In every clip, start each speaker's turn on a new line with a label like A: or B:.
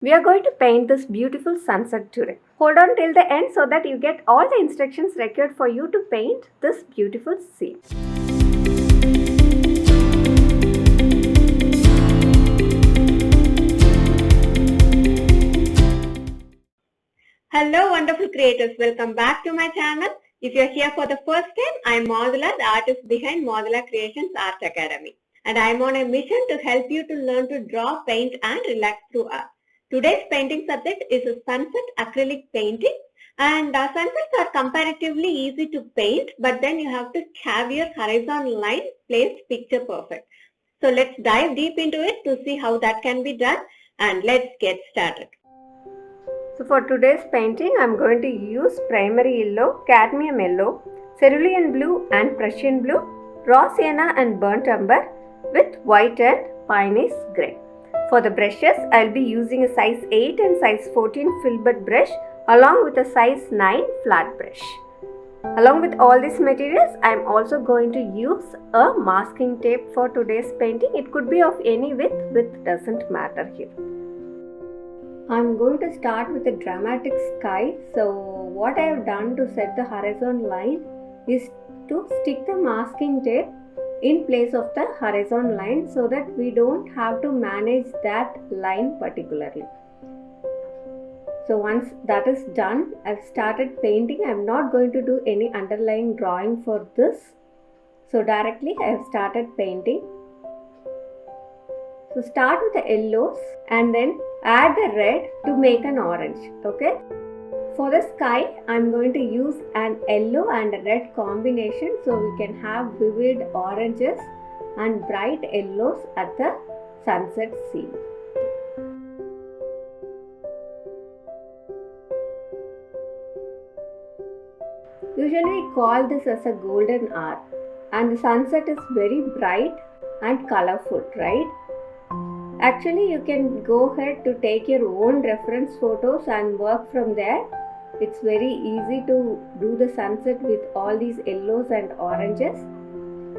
A: We are going to paint this beautiful sunset today. Hold on till the end so that you get all the instructions required for you to paint this beautiful scene. Hello wonderful creators, welcome back to my channel. If you are here for the first time, I am Modula, the artist behind Modula Creations Art Academy. And I am on a mission to help you to learn to draw, paint and relax through art. Today's painting subject is a sunset acrylic painting, and sunsets are comparatively easy to paint, but then you have to have your horizon line placed picture perfect. So let's dive deep into it to see how that can be done, and let's get started. So for today's painting, I am going to use primary yellow, cadmium yellow, cerulean blue and Prussian blue, raw sienna and burnt umber with white and piney grey. For the brushes, I will be using a size 8 and size 14 filbert brush along with a size 9 flat brush. Along with all these materials, I am also going to use a masking tape for today's painting. It could be of any width doesn't matter here. I am going to start with a dramatic sky. So what I have done to set the horizon line is to stick the masking tape in place of the horizon line so that we don't have to manage that line particularly. So once that is done, I've started painting. I'm not going to do any underlying drawing for this. So directly I have started painting. So start with the yellows and then add the red to make an orange. Okay. For the sky, I'm going to use an yellow and a red combination so we can have vivid oranges and bright yellows at the sunset scene. Usually we call this as a golden hour, and the sunset is very bright and colorful, right? Actually, you can go ahead to take your own reference photos and work from there. It's very easy to do the sunset with all these yellows and oranges.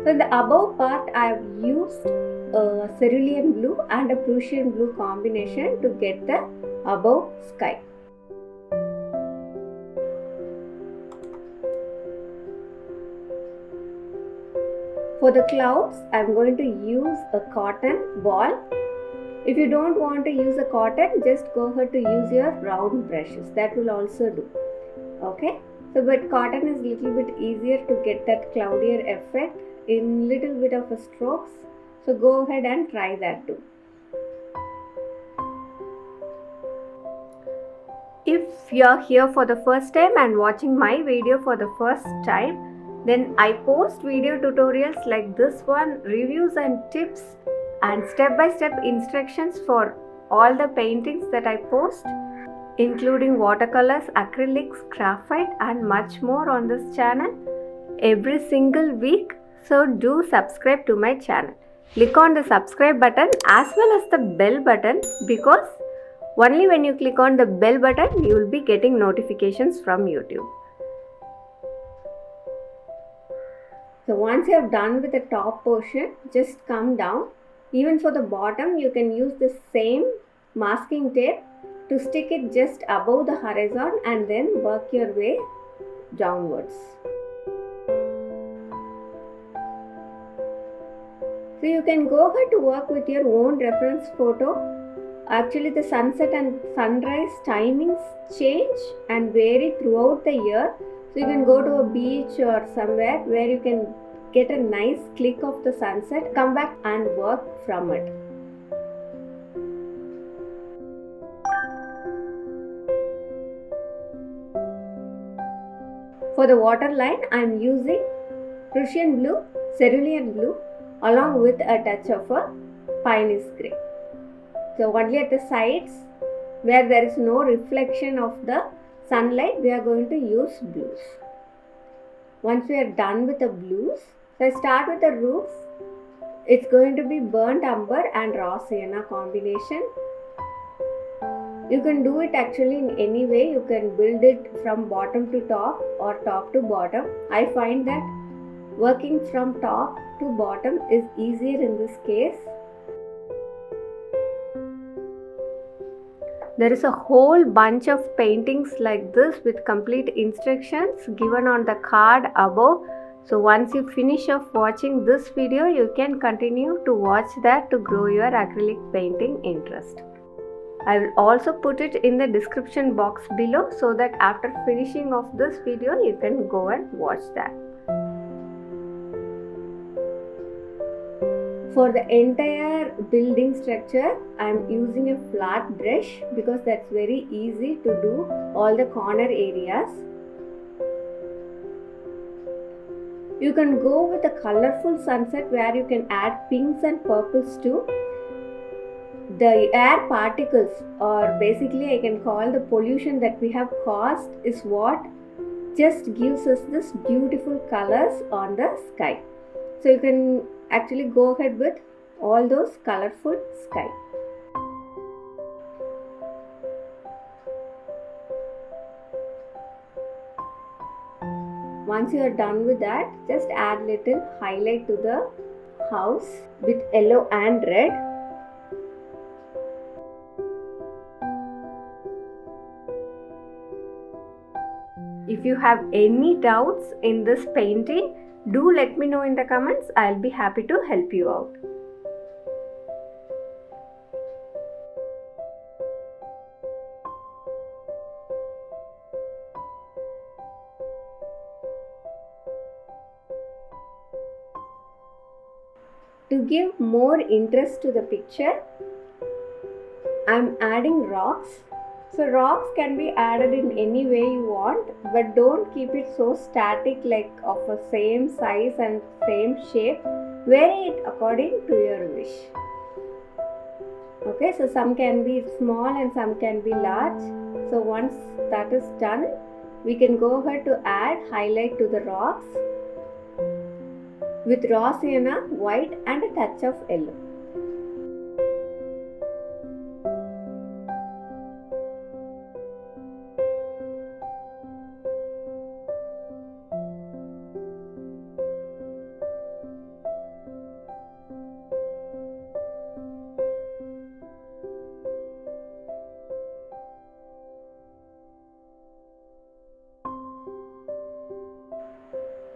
A: So in the above part, I have used a cerulean blue and a Prussian blue combination to get the above sky. For the clouds, I am going to use a cotton ball. If you don't want to use a cotton, just go ahead to use your round brushes. That will also do. Okay. So, but cotton is little bit easier to get that cloudier effect in little bit of a strokes. So go ahead and try that too. If you are here for the first time and watching my video for the first time, then I post video tutorials like this one, reviews and tips and step-by-step instructions for all the paintings that I post, including watercolors, acrylics, graphite and much more on this channel every single week. So do subscribe to my channel. Click on the subscribe button as well as the bell button, because only when you click on the bell button you will be getting notifications from YouTube. So once you have done with the top portion, just come down. Even for the bottom, you can use the same masking tape to stick it just above the horizon and then work your way downwards. So you can go ahead to work with your own reference photo. Actually, the sunset and sunrise timings change and vary throughout the year. So you can go to a beach or somewhere where you can get a nice click of the sunset, come back and work from it. For the waterline, I am using Prussian blue, cerulean blue along with a touch of a piney grey. So only at the sides where there is no reflection of the sunlight, we are going to use blues. Once we are done with the blues, so I start with the roof. It's going to be burnt umber and raw sienna combination. You can do it actually in any way. You can build it from bottom to top or top to bottom. I find that working from top to bottom is easier in this case.
B: There is a whole bunch of paintings like this with complete instructions given on the card above. So once you finish off watching this video, you can continue to watch that to grow your acrylic painting interest. I will also put it in the description box below so that after finishing of this video, you can go and watch that. For the entire building structure, I am using a flat brush because that's very easy to do all the corner areas. You can go with a colorful sunset where you can add pinks and purples too. The air particles, or basically I can call the pollution that we have caused, is what just gives us this beautiful colors on the sky. So you can actually go ahead with all those colorful sky. Once you are done with that, just add little highlight to the house with yellow and red. If you have any doubts in this painting, do let me know in the comments. I'll be happy to help you out. To give more interest to the picture, I'm adding rocks. So rocks can be added in any way you want, but don't keep it so static, like of a same size and same shape. Vary it according to your wish. Okay, so some can be small and some can be large. So once that is done, we can go ahead to add highlight to the rocks with raw sienna, white and a touch of yellow.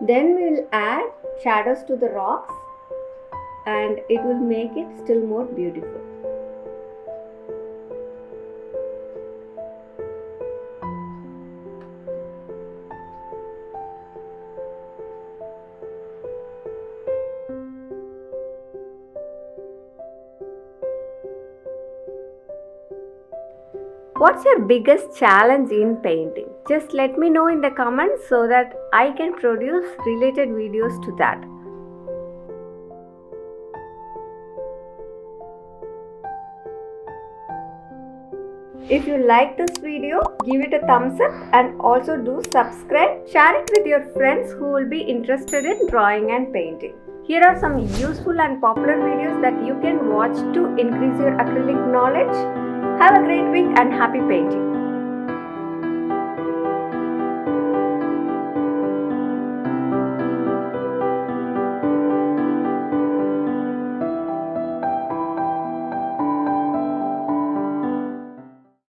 B: Then we will add shadows to the rocks and it will make it still more beautiful. What's your biggest challenge in painting? Just let me know in the comments so that I can produce related videos to that. If you like this video, give it a thumbs up and also do subscribe. Share it with your friends who will be interested in drawing and painting. Here are some useful and popular videos that you can watch to increase your acrylic knowledge. Have a great week and happy painting.